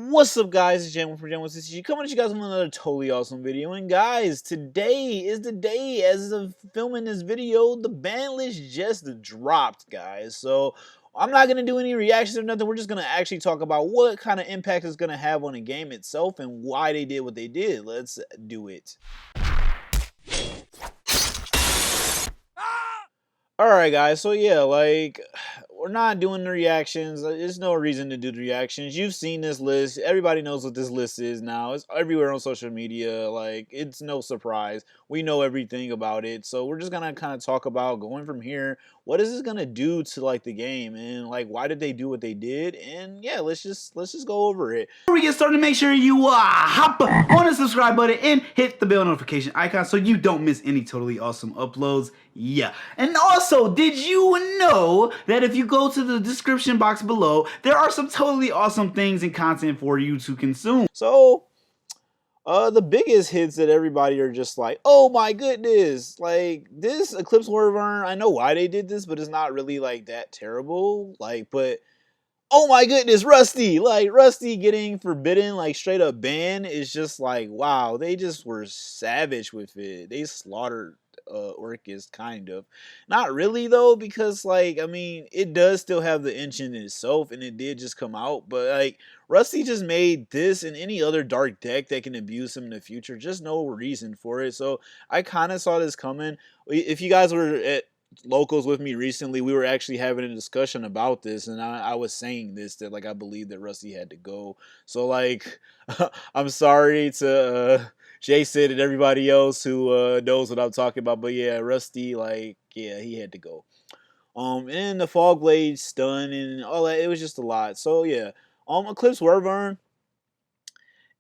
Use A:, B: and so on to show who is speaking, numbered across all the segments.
A: What's up, guys? It's Jam1 from Jam1 Ecosystem coming at you guys with another totally awesome video. And guys, today is the day as of filming this video. The ban list just dropped, guys. So I'm not gonna do any reactions or nothing. We're just gonna actually talk about what kind of impact it's gonna have on the game itself and why they did what they did. Let's do it. Alright guys, so yeah, like, we're not doing the reactions. There's no reason to do the reactions. You've seen this list. Everybody knows what this list is now. It's everywhere on social media. Like, it's no surprise. We know everything about it. So we're just gonna kind of talk about going from here. What is this gonna do to like the game, and like why did they do what they did? And yeah, let's just go over it.
B: Before we get started, make sure you hop on the subscribe button and hit the bell notification icon so you don't miss any totally awesome uploads. Yeah. And also, did you know that if you go to the description box below, there are some totally awesome things and content for you to consume?
A: So the biggest hits that everybody are just like, oh my goodness, like this Eclipse Wyvern, I know why they did this, but it's not really like that terrible. Like, but oh my goodness, Rusty, like Rusty getting forbidden, like straight up ban is just like, wow, they just were savage with it. They slaughtered Orcust, kind of. Not really though, because like, I mean, it does still have the engine in itself and it did just come out, but like Rusty just made this and any other dark deck that can abuse him in the future just no reason for it. So I kind of saw this coming. If you guys were at locals with me recently, we were actually having a discussion about this, and I was saying this, that like I believe that Rusty had to go. So like I'm sorry to Jason and everybody else who knows what I'm talking about, but yeah, Rusty, like, yeah, he had to go. And the Fog Blade stun and all that, it was just a lot. So yeah, Eclipse Wyvern,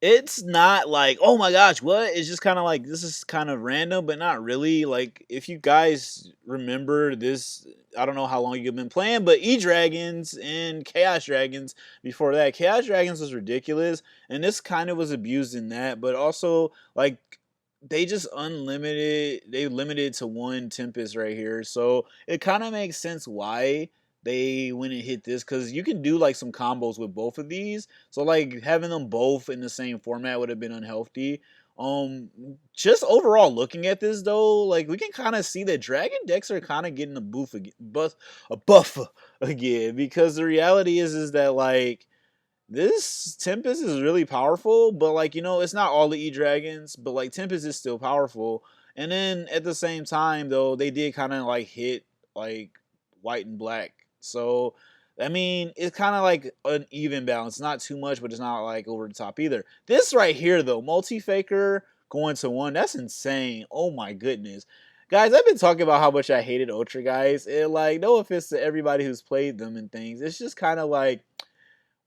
A: it's not like, oh my gosh, what? It's just kind of like, this is kind of random, but not really. Like, if you guys remember this, I don't know how long you've been playing, but E-Dragons and Chaos Dragons before that. Chaos Dragons was ridiculous, and this kind of was abused in that, but also, like, they just they limited to one Tempest right here. So it kind of makes sense why they went and hit this, because you can do like some combos with both of these. So like having them both in the same format would have been unhealthy. Just overall looking at this though, like we can kind of see that dragon decks are kind of getting a buff again, because the reality is that like this Tempest is really powerful, but like, you know, it's not all the E-Dragons, but like Tempest is still powerful. And then at the same time though, they did kind of like hit like white and black. So I mean, it's kind of like an even balance. Not too much, but it's not like over the top either. This right here though, multi-faker going to one, that's insane. Oh my goodness. Guys, I've been talking about how much I hated Ultra guys. And like, no offense to everybody who's played them and things. It's just kind of like,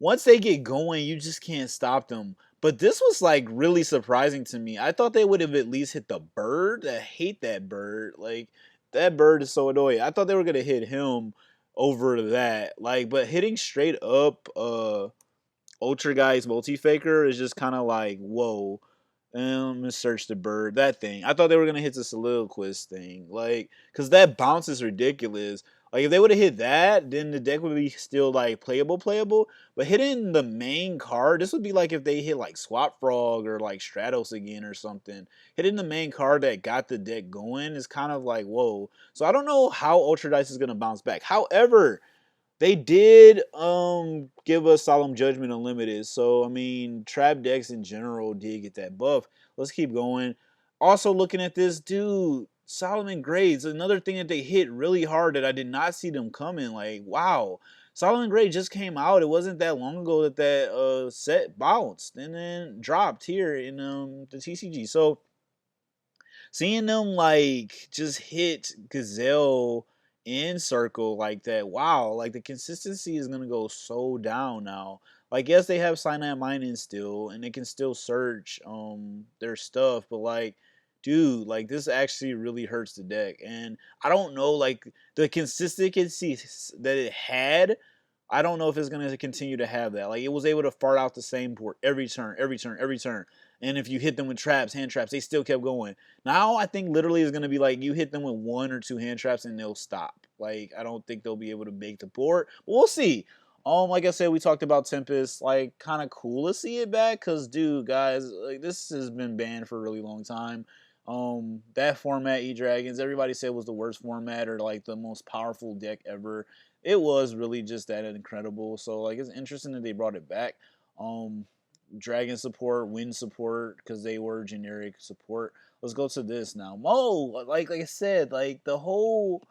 A: once they get going, you just can't stop them. But this was like really surprising to me. I thought they would have at least hit the bird. I hate that bird. Like, that bird is so annoying. I thought they were gonna hit him over that. Like, but hitting straight up Ultra Guy's multi-faker is just kind of like, whoa. Let me search the bird. That thing. I thought they were gonna hit the soliloquist thing. Like, cause that bounce is ridiculous. Like, if they would have hit that, then the deck would be still like playable. But hitting the main card, this would be like if they hit like Swap Frog or like Stratos again or something. Hitting the main card that got the deck going is kind of like, whoa. So I don't know how Ultra Dice is gonna bounce back. However, they did give us Solemn Judgment Unlimited. So I mean, trap decks in general did get that buff. Let's keep going. Also looking at this, dude, Salamangreat, another thing that they hit really hard that I did not see them coming. Like, wow. Salamangreat just came out. It wasn't that long ago that that set bounced and then dropped here in the TCG. So seeing them like just hit Gazelle in circle like that, wow, like the consistency is gonna go so down now. Like, yes, they have Cyanide Mining still, and they can still search their stuff, but like, dude, like this actually really hurts the deck. And I don't know, like the consistency that it had, I don't know if it's gonna continue to have that. Like, it was able to fart out the same board every turn. And if you hit them with traps, hand traps, they still kept going. Now I think literally it's gonna be like you hit them with 1 or 2 hand traps and they'll stop. Like, I don't think they'll be able to make the board. But we'll see. Like I said, we talked about Tempest. Like, kind of cool to see it back, cause dude, guys, like this has been banned for a really long time. That format, E Dragons, everybody said was the worst format or like the most powerful deck ever. It was really just that incredible. So like, it's interesting that they brought it back. Um, Dragon support, Wind support, because they were generic support. Let's go to this now. Like I said, like the whole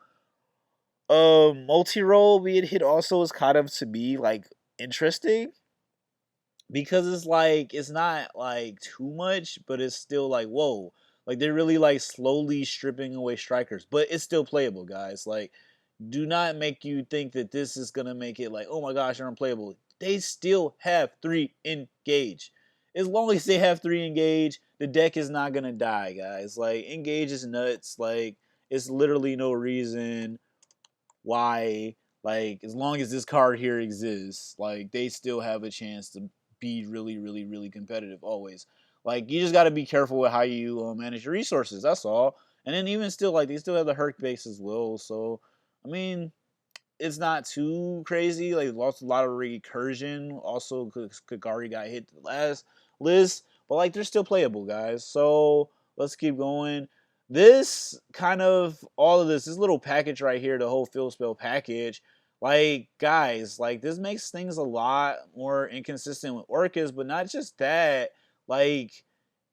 A: multi-role being hit also is kind of to me like interesting because it's like it's not like too much, but it's still like whoa. Like they're really like slowly stripping away strikers, but it's still playable, guys. Like, do not make you think that this is gonna make it like, oh my gosh, they're unplayable. They still have 3 engage. As long as they have 3 engage, the deck is not gonna die, guys. Like, engage is nuts. Like, it's literally no reason why, like, as long as this card here exists, like, they still have a chance to be really, really, really competitive always. Like, you just got to be careful with how you manage your resources. That's all. And then even still, like, they still have the Herc base as well. So, I mean, it's not too crazy. Like, lost a lot of recursion. Also, Kagari got hit the last list. But, like, they're still playable, guys. So, let's keep going. This kind of, all of this little package right here, the whole field spell package, like, guys, like, this makes things a lot more inconsistent with Orcust. But not just that. Like,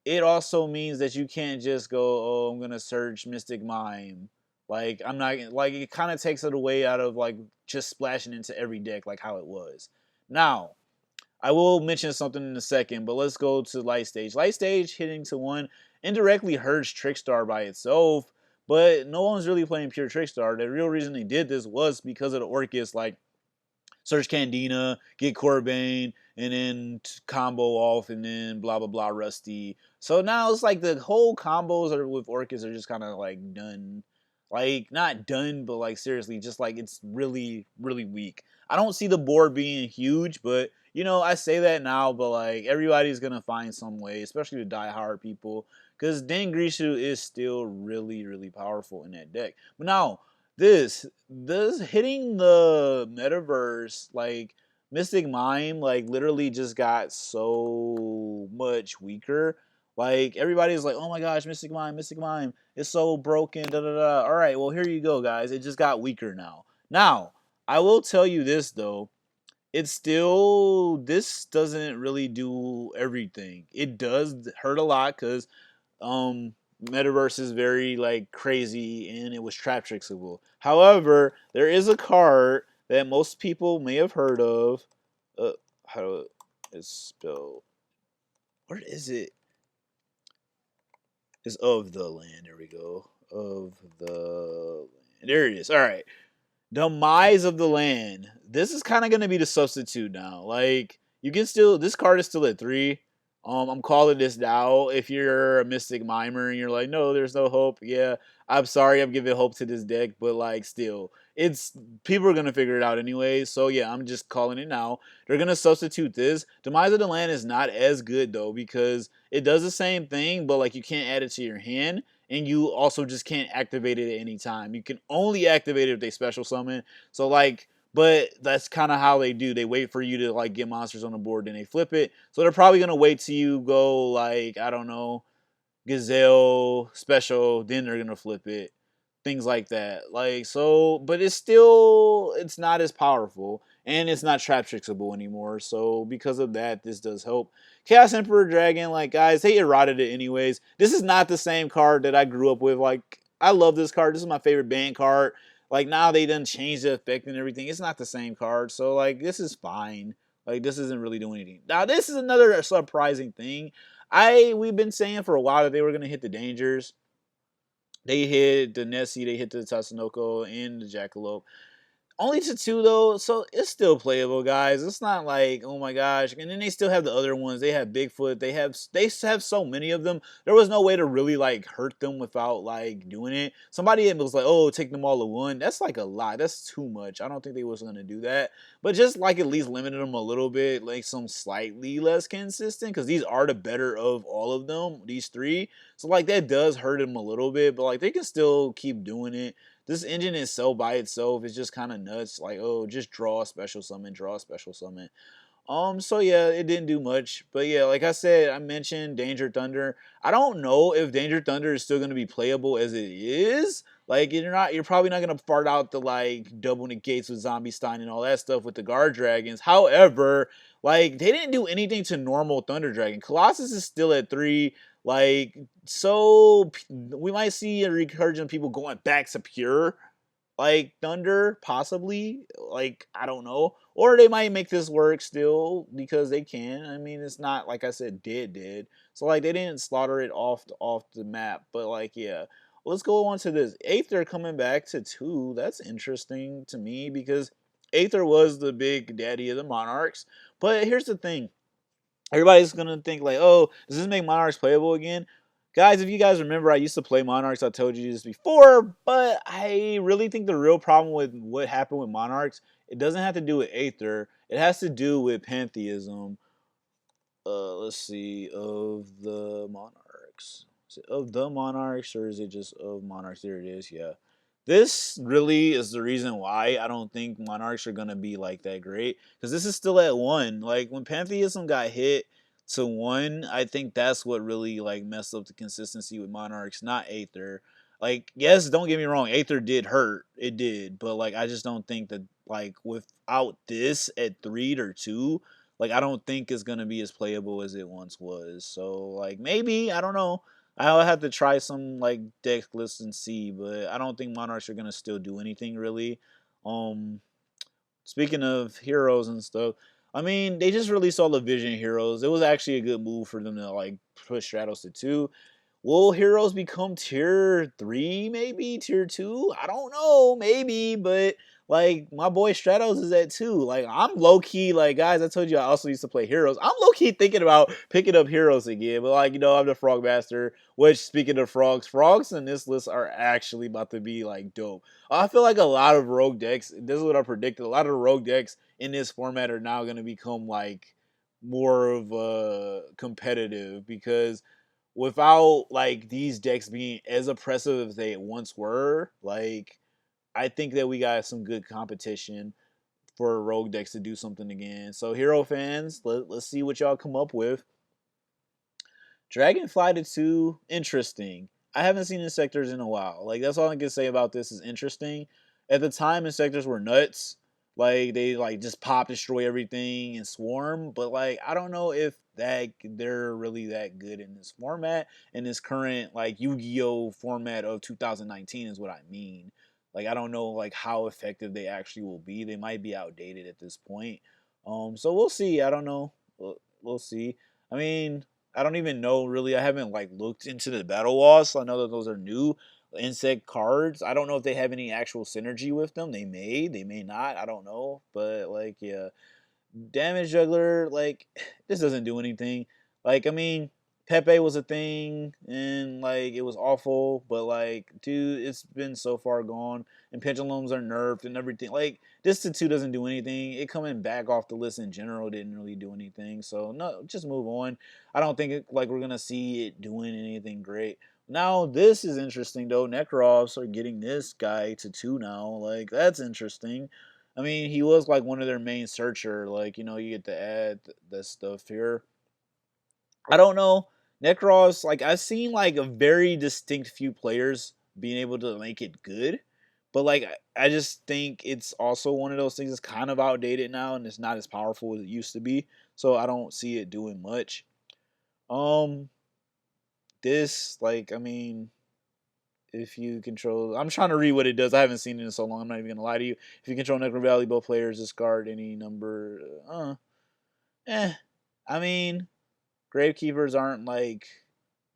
A: it also means that you can't just go, oh, I'm gonna search Mystic Mime. Like, I'm not like, it kind of takes it away out of like just splashing into every deck like how it was. Now, I will mention something in a second, but let's go to Light Stage. Light Stage hitting to 1 indirectly hurts Trickstar by itself, but no one's really playing pure Trickstar. The real reason they did this was because of the Orcust, like search Candina, get Corbane, and then combo off, and then blah blah blah Rusty. So now it's like the whole combos are with Orcust are just kind of like done. Like, not done, but like seriously, just like it's really, really weak. I don't see the board being huge, but you know, I say that now, but like everybody's gonna find some way, especially the diehard people, because Dengrishu is still really, really powerful in that deck. But now, this hitting the metaverse, like Mystic Mime, like literally just got so much weaker. Like, everybody's like, oh my gosh, Mystic Mime is so broken, da da da. All right, well, here you go, guys. It just got weaker now. Now, I will tell you this though, it's still, this doesn't really do everything. It does hurt a lot because Metaverse is very like crazy and it was trap tricksable. However, there is a card that most people may have heard of. How do it's spelled? Where is it? It's of the land. There we go. Of the land. There it is. All right. Demise of the Land. This is kind of going to be the substitute now. Like, you can still, this card is still at 3. I'm calling this now. If you're a Mystic Mimer and you're like, no, there's no hope. Yeah, I'm sorry, I'm giving hope to this deck, but like, still, it's, people are gonna figure it out anyway. So yeah, I'm just calling it now. They're gonna substitute this. Demise of the Land is not as good though because it does the same thing, but like you can't add it to your hand, and you also just can't activate it at any time. You can only activate it if they special summon. So like, but that's kind of how they do. They wait for you to like get monsters on the board, then they flip it. So they're probably gonna wait till you go like, I don't know, Gazelle special, then they're gonna flip it. Things like that. Like, so, but it's still, it's not as powerful and it's not trap tricksable anymore. So because of that, this does help. Chaos Emperor Dragon, like, guys, they eroded it anyways. This is not the same card that I grew up with. Like, I love this card. This is my favorite band card. Like, now they done changed the effect and everything. It's not the same card. So like, this is fine. Like, this isn't really doing anything. Now this is another surprising thing. We've been saying for a while that they were gonna hit the dangers. They hit the Nessie, they hit the Tatsunoko, and the Jackalope. Only to 2 though, so it's still playable, guys. It's not like, oh my gosh. And then they still have the other ones. They have Bigfoot. They have so many of them. There was no way to really like hurt them without like doing it. Somebody was like, oh, take them all at one. That's like a lot. That's too much. I don't think they was gonna do that. But just like at least limited them a little bit, like some slightly less consistent, because these are the better of all of them, these 3. So like that does hurt them a little bit, but like they can still keep doing it. this engine itself by itself is just kind of nuts. Like, oh, just draw a special summon, draw a special summon. So yeah, it didn't do much. But yeah, like I said, I mentioned Danger Thunder. I don't know if Danger Thunder is still gonna be playable as it is. Like you're probably not gonna fart out the like double negates with Zombie Stein and all that stuff with the guard dragons. However, like they didn't do anything to normal Thunder Dragon. Colossus is still at 3. Like, so we might see a recursion of people going back to pure like Thunder, possibly. Like, I don't know. Or they might make this work still because they can. I mean, it's not like I said dead. So like they didn't slaughter it off the map. But like, yeah. Let's go on to this. Aether coming back to 2. That's interesting to me because Aether was the big daddy of the Monarchs. But here's the thing. Everybody's gonna think like, oh, does this make Monarchs playable again? Guys, if you guys remember, I used to play Monarchs. I told you this before, but I really think the real problem with what happened with Monarchs, it doesn't have to do with Aether. It has to do with pantheism. Let's see, of the Monarchs. Is it of the Monarchs or is it just of Monarchs? There it is. Yeah. This really is the reason why I don't think Monarchs are gonna be like that great because this is still at 1. Like when Pantheism got hit to 1, I think that's what really like messed up the consistency with Monarchs, not Aether. Like yes, don't get me wrong, Aether did hurt, it did, but like I just don't think that like without this at 3 or 2, like I don't think it's gonna be as playable as it once was. So like maybe I don't know. I'll have to try some like deck lists and see, but I don't think Monarchs are gonna still do anything really. Um, Speaking of heroes and stuff, I mean they just released all the Vision heroes. It was actually a good move for them to like push Stratos to 2. Will heroes become tier 3, maybe? Tier 2? I don't know, maybe, but like my boy Stratos is at 2. Like I'm low key, like guys, I told you I also used to play heroes. I'm low key thinking about picking up heroes again, but like, I'm the Frog Master, which speaking of frogs in this list are actually about to be like dope. I feel like a lot of rogue decks, this is what I predicted, a lot of rogue decks in this format are now gonna become like more of competitive because without like these decks being as oppressive as they once were, like I think that we got some good competition for rogue decks to do something again. So hero fans, let's see what y'all come up with. Dragonfly to 2, interesting. I haven't seen Insectors in a while. Like that's all I can say about this is interesting. At the time, Insectors were nuts. Like they like just pop, destroy everything, and swarm. But like I don't know if that they're really that good in this format, in this current like Yu-Gi-Oh format of 2019 is what I mean. Like I don't know like how effective they actually will be. They might be outdated at this point. So we'll see. I don't know. We'll see. I mean, I don't even know really. I haven't like looked into the battle walls. So I know that those are new insect cards. I don't know if they have any actual synergy with them. They may not. I don't know. But like, yeah, Damage Juggler, like, this doesn't do anything. Like, I mean, Pepe was a thing, and, like, it was awful, but, like, dude, it's been so far gone, and Pendulums are nerfed and everything. Like, this to 2 doesn't do anything. It coming back off the list in general didn't really do anything, so, no, just move on. I don't think, like, we're gonna see it doing anything great. Now, this is interesting, though. Necrofs are getting this guy to 2 now. Like, that's interesting. I mean, he was like one of their main searcher. Like, you get to add this stuff here. I don't know. Necros, like, I've seen like a very distinct few players being able to make it good. But like, I just think it's also one of those things that's kind of outdated now and it's not as powerful as it used to be. So I don't see it doing much. Um, this, like, I mean, if you control, I'm trying to read what it does. I haven't seen it in so long. I'm not even gonna lie to you. If you control Necro Valley, both players discard any number. Eh. I mean, Gravekeepers aren't like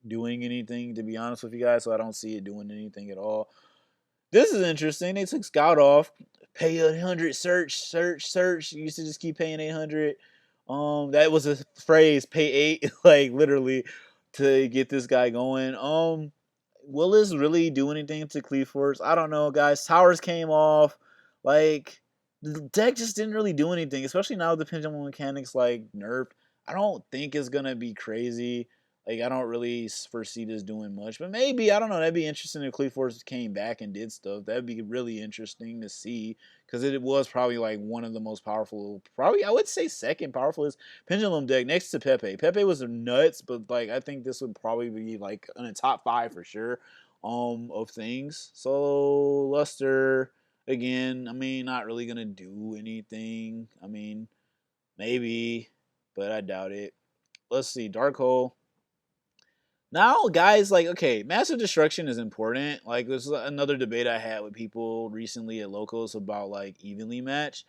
A: doing anything to be honest with you guys, so I don't see it doing anything at all. This is interesting. They took Scout off. Pay 100, search. You used to just keep paying 800. That was a phrase. Pay 8, like literally, to get this guy going. Will this really do anything to Cleaveforce? I don't know, guys. Towers came off. Like, the deck just didn't really do anything, especially now with the pendulum mechanics, like, nerfed. I don't think it's going to be crazy. Like, I don't really foresee this doing much, but maybe, I don't know. That'd be interesting if Cleave Force came back and did stuff. That'd be really interesting to see because it was probably like one of the most powerful, probably I would say second powerful Pendulum deck next to Pepe. Pepe was nuts, but like I think this would probably be like in the top 5 for sure of things. So Luster again, I mean, not really gonna do anything. I mean, maybe, but I doubt it. Let's see, Dark Hole. Now, guys, like, okay, massive destruction is important. Like, this is another debate I had with people recently at locals about like evenly match.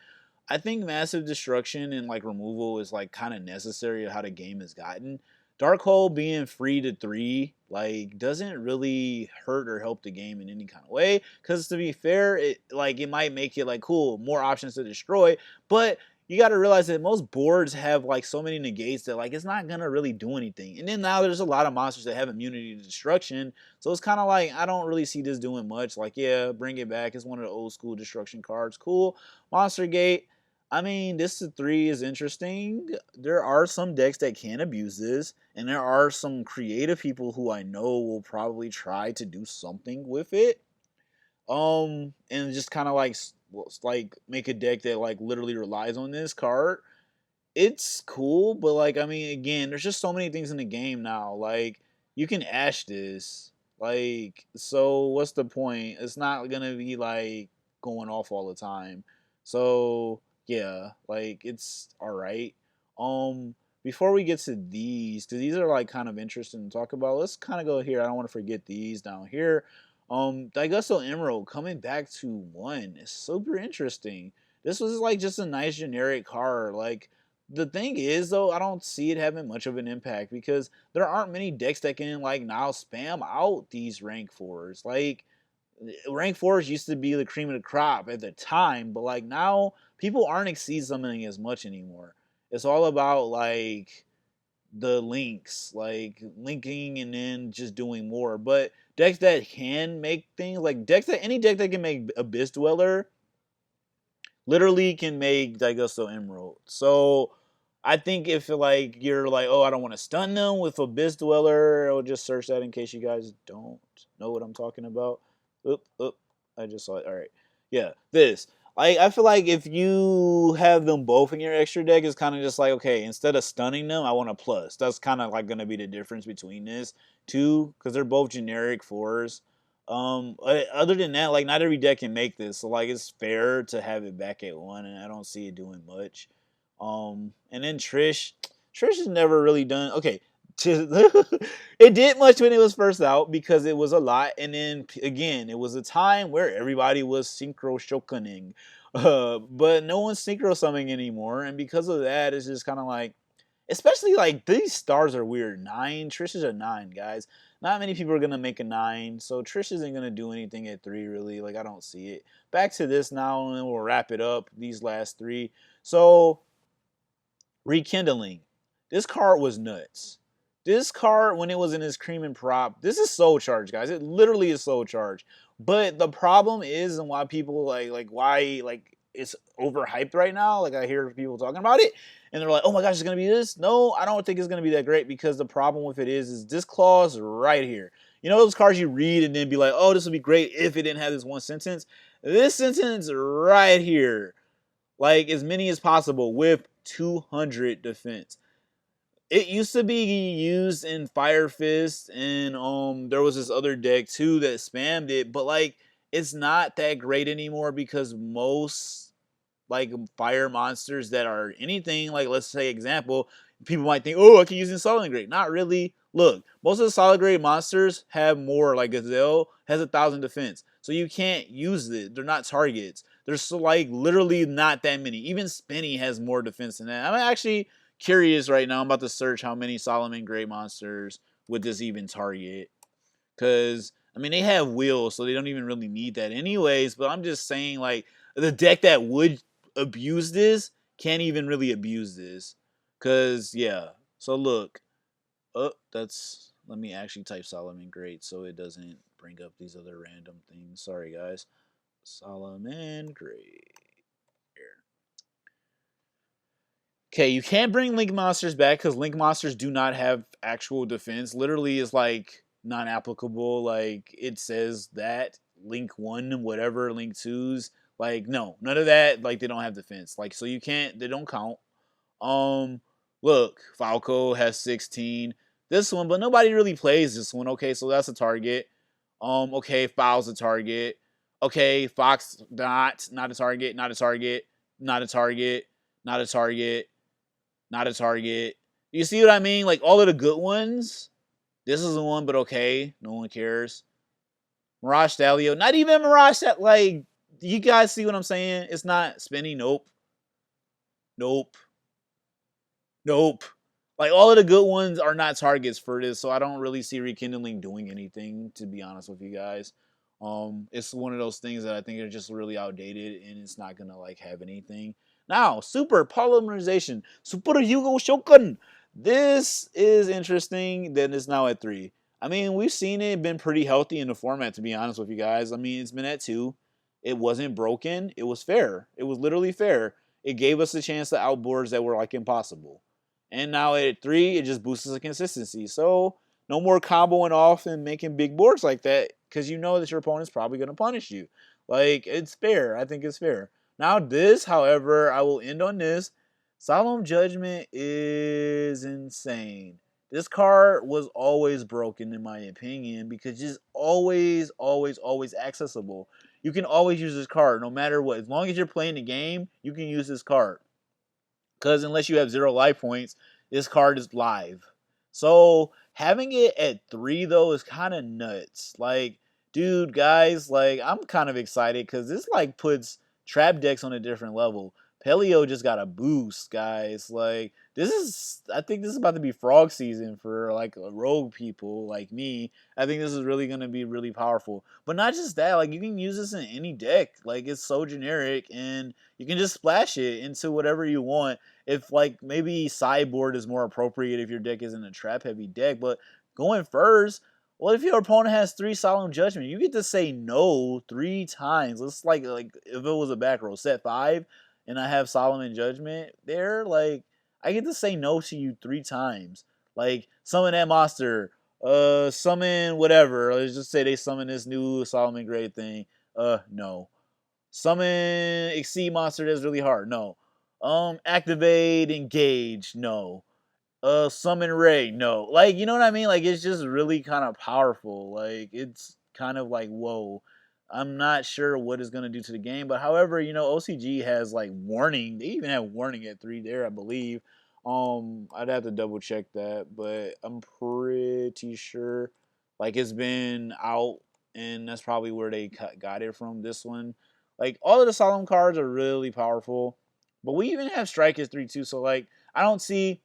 A: I think massive destruction and like removal is like kind of necessary of how the game has gotten. Dark Hole being free to 3 like doesn't really hurt or help the game in any kind of way. Because to be fair, it might make it like cool, more options to destroy, but you got to realize that most boards have like so many negates that like it's not gonna really do anything. And then now there's a lot of monsters that have immunity to destruction, so it's kind of like I don't really see this doing much. Like, yeah, bring it back. It's one of the old school destruction cards. Cool. Monster Gate. I mean, this 3 is interesting. There are some decks that can abuse this, and there are some creative people who I know will probably try to do something with it. And just kind of like make a deck that like literally relies on this card. It's cool, but like I mean, again, there's just so many things in the game now. Like you can ash this, like so. What's the point? It's not gonna be like going off all the time. So yeah, like it's all right. Before we get to these, because these are like kind of interesting to talk about, let's kind of go here. I don't want to forget these down here. Daigusto Emerald coming back to 1 is super interesting. This was like just a nice generic card. Like the thing is though, I don't see it having much of an impact because there aren't many decks that can like now spam out these rank 4s. Like rank 4s used to be the cream of the crop at the time, but like now people aren't exceed summoning as much anymore. It's all about like the links, like linking and then just doing more. But decks that can make things like decks that any deck that can make Abyss Dweller literally can make Daigusto Emerald. So I think if like you're like, oh, I don't want to stun them with Abyss Dweller, I'll just search that in case you guys don't know what I'm talking about. Oop, I just saw it. All right, yeah, this. I feel like if you have them both in your extra deck, it's kind of just like, okay, instead of stunning them, I want a plus. That's kind of like going to be the difference between this two, because they're both generic 4s. Other than that, like not every deck can make this, so like it's fair to have it back at 1, and I don't see it doing much. And then Trish has never really done okay. It did much when it was first out because it was a lot, and then again, it was a time where everybody was synchro shokuning, but no one's synchro summoning anymore, and because of that, it's just kind of like, especially like these stars are weird. 9, Trish is a 9, guys. Not many people are gonna make a 9, so Trish isn't gonna do anything at 3 really. Like I don't see it. Back to this now, and then we'll wrap it up. These last 3. So Rekindling. This card was nuts. This card, when it was in his cream and prop, this is soul charge, guys. It literally is soul charge. But the problem is, and why people why it's overhyped right now. Like I hear people talking about it, and they're like, "Oh my gosh, it's gonna be this." No, I don't think it's gonna be that great because the problem with it is this clause right here. You know those cards you read and then be like, "Oh, this would be great if it didn't have this one sentence." This sentence right here, like as many as possible with 200 defense. It used to be used in Fire Fist, and there was this other deck too that spammed it, but like it's not that great anymore because most like fire monsters that are anything like, let's say example, people might think, oh, I can use in Salamangreat. Not really. Look, most of the Salamangreat monsters have more. Like Gazelle has 1,000 defense, so you can't use it. They're not targets. There's so, like literally not that many. Even Spinny has more defense than that. I'm actually curious right now. I'm about to search how many Salamangreat monsters would this even target, because I mean they have wheels, so they don't even really need that anyways. But I'm just saying, like the deck that would abuse this can't even really abuse this, because yeah. So look, that's, let me actually type Salamangreat so it doesn't bring up these other random things. Sorry guys, Salamangreat. Here. Okay, you can't bring Link Monsters back because Link Monsters do not have actual defense. Literally, is like non applicable. Like it says that Link 1, whatever, Link 2's. Like, no, none of that. Like, they don't have defense. Like, so you can't, they don't count. Um, Look, Falco has 16. This one, but nobody really plays this one. Okay, so that's a target. Okay, Fowl's a target. Okay, Fox not a target, not a target, not a target, not a target, not a target. You see what I mean? Like all of the good ones. This is the one, but okay, no one cares. Mirage Stallion, not even Mirage. That like, you guys see what I'm saying? It's not spinny. Nope, nope. Nope. Like all of the good ones are not targets for this, so I don't really see Rekindling doing anything, to be honest with you guys. It's one of those things that I think are just really outdated and it's not gonna like have anything. Now, Super Polymerization. Super Hugo Shogun. This is interesting that it's now at 3. I mean, we've seen it been pretty healthy in the format, to be honest with you guys. I mean, it's been at 2. It wasn't broken. It was fair. It was literally fair. It gave us a chance to outboards that were like impossible. And now at 3, it just boosts the consistency. So no more comboing off and making big boards like that because you know that your opponent's probably going to punish you. Like, it's fair. I think it's fair. Now this, however, I will end on this. Solemn Judgment is insane. This card was always broken in my opinion because it's always, always, always accessible. You can always use this card no matter what. As long as you're playing the game, you can use this card. Because unless you have 0 life points, this card is live. So having it at 3 though is kind of nuts. Like, dude, guys, like I'm kind of excited because this like puts trap decks on a different level. Pelio just got a boost, guys. Like this is, I think this is about to be frog season for like rogue people like me. I think this is really gonna be really powerful. But not just that, like you can use this in any deck. Like it's so generic and you can just splash it into whatever you want. If like maybe sideboard is more appropriate if your deck isn't a trap heavy deck, but going first, what if your opponent has 3 Solemn Judgment? You get to say no 3 times. Let's like if it was a back row set 5 and I have Solomon Judgment there, like I get to say no to you 3 times. Like summon that monster, summon whatever. Let's just say they summon this new Salamangreat thing. No. Summon Exceed monster that's really hard. No. Activate Engage. No. Summon Ray. No. Like, you know what I mean? Like, it's just really kind of powerful. Like, it's kind of like, whoa. I'm not sure what it's going to do to the game. But however, you know, OCG has like warning. They even have warning at 3 there, I believe. I'd have to double check that, but I'm pretty sure like it's been out and that's probably where they got it from. This one, like all of the Solemn cards are really powerful, but we even have Strike as 3 too. So like I don't see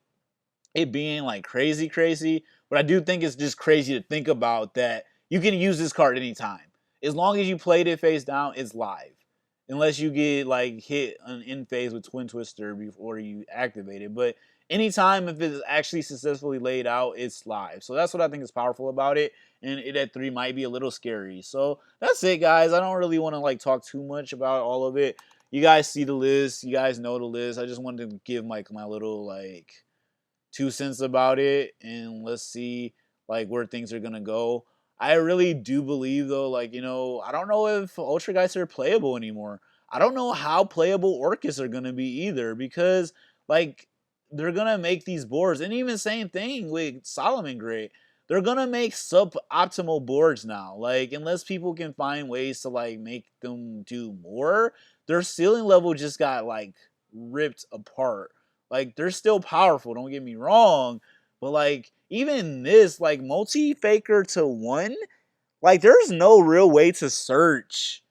A: it being like crazy, crazy. But I do think it's just crazy to think about that you can use this card anytime. As long as you played it face down, it's live. Unless you get like hit in phase with Twin Twister before you activate it. But anytime if it's actually successfully laid out, it's live. So that's what I think is powerful about it. And it at 3 might be a little scary. So that's it, guys. I don't really want to like talk too much about all of it. You guys see the list. You guys know the list. I just wanted to give like my little like 2 cents about it and let's see like where things are gonna go. I really do believe though, like, you know, I don't know if Ultra Guys are playable anymore. I don't know how playable Orcust are gonna be either because like they're gonna make these boards and even same thing with Salamangreat. They're gonna make suboptimal boards now. Like unless people can find ways to like make them do more, their ceiling level just got like ripped apart. Like they're still powerful, don't get me wrong, but like even this like multi-faker to 1, like there's no real way to search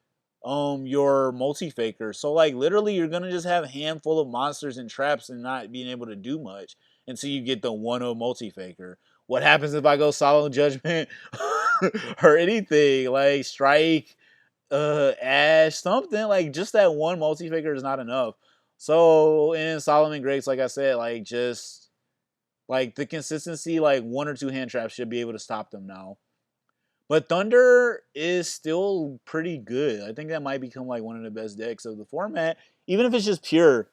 A: your multi-faker. So like literally you're going to just have a handful of monsters and traps and not being able to do much until you get the 1-0 multi-faker. What happens if I go Solemn Judgment or anything like Strike, Ash, something like just that one multi-faker is not enough. So in Salamangreats, like I said, like just like the consistency, like 1 or 2 hand traps should be able to stop them now. But Thunder is still pretty good. I think that might become like one of the best decks of the format, even if it's just pure.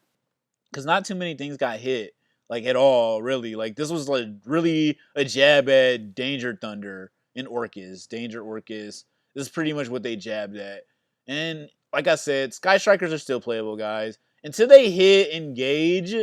A: because not too many things got hit like at all, really. Like this was like really a jab at Danger Thunder and Orcust, Danger Orcust. This is pretty much what they jabbed at. And like I said, Sky Strikers are still playable, guys. Until they hit Engage,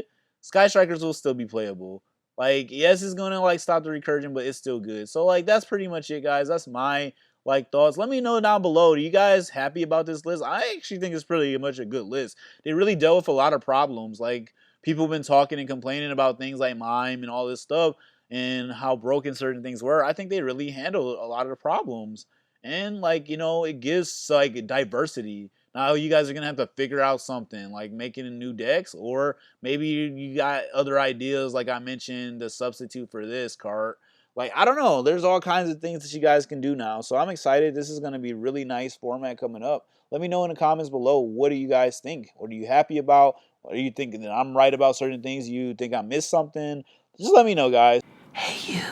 A: Sky Strikers will still be playable. Like, yes, it's gonna like stop the recursion, but it's still good. So like that's pretty much it, guys. That's my like thoughts. Let me know down below. Are you guys happy about this list? I actually think it's pretty much a good list. They really dealt with a lot of problems. Like people have been talking and complaining about things like mime and all this stuff and how broken certain things were. I think they really handled a lot of the problems. And like, you know, it gives like diversity. Now you guys are gonna have to figure out something like making a new decks, or maybe you got other ideas like I mentioned, the substitute for this card. Like, I don't know. There's all kinds of things that you guys can do now. So I'm excited. This is going to be really nice format coming up. Let me know in the comments below. What do you guys think? What are you happy about? What are you thinking that I'm right about certain things? You think I missed something? Just let me know, guys.
B: Hey, you.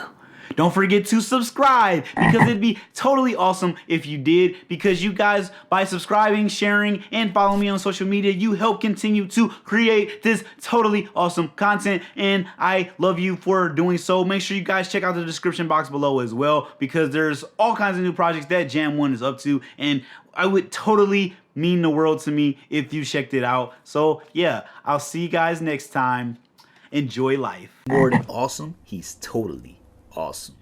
B: Don't forget to subscribe, because it'd be totally awesome if you did, because you guys, by subscribing, sharing, and following me on social media, you help continue to create this totally awesome content, and I love you for doing so. Make sure you guys check out the description box below as well, because there's all kinds of new projects that Jam1 is up to, and I would totally mean the world to me if you checked it out. So yeah, I'll see you guys next time. Enjoy life.
C: More than awesome, he's totally awesome.